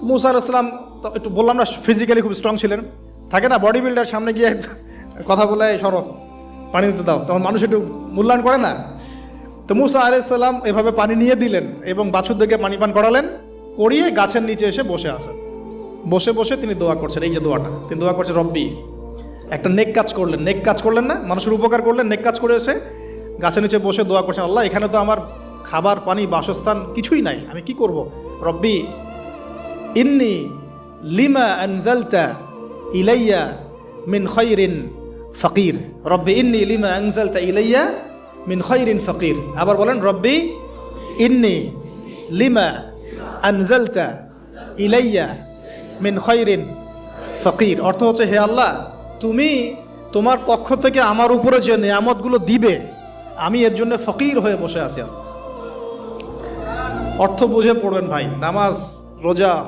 মুসা আলাইহিস সালাম তো একটু বললাম না ফিজিক্যালি খুব স্ট্রং ছিলেন, থাকে না বডি বিল্ডার, সামনে গিয়ে কথা বলে সরো পানি দিতে দাও, তখন মানুষ একটু মূল্যায়ন করে না। তো মুসা আলাইহিস সালাম এভাবে পানি নিয়ে দিলেন এবং বাছুরদেরকে পানি পান করালেন, করিয়ে গাছের নিচে এসে বসে আছেন। বসে বসে তিনি দোয়া করছেন, এই যে দোয়াটা তিনি দোয়া করছেন, রব্বি, একটা নেক কাজ করলেন, নেক কাজ করলেন না, মানুষের উপকার করলেন, নেক কাজ করে এসে গাছের নিচে বসে দোয়া করছেন, আল্লাহ এখানে তো আমার খাবার পানি বাসস্থান কিছুই নাই, আমি কি করব। রব্বি ইন্নি লিমা আনজালতা ইলাইয়া মিন খায়রিন ফকির, রব্বি ইন্নি লিমা আনজালতা ইলাইয়া মিন খায়রিন ফকির। আবার বলেন, রব্বি ইন্নি লিমা আনজালতা ইলাইয়া মিন খায়রিন ফকির। অর্থ হচ্ছে, হে আল্লাহ, তুমি তোমার পক্ষ থেকে আমার উপরে যে নিয়ামতগুলো দিবে, আমি এর জন্য ফকির হয়ে বসে আছি। অর্থ বুঝে পড়বেন ভাই, নামাজ রোজা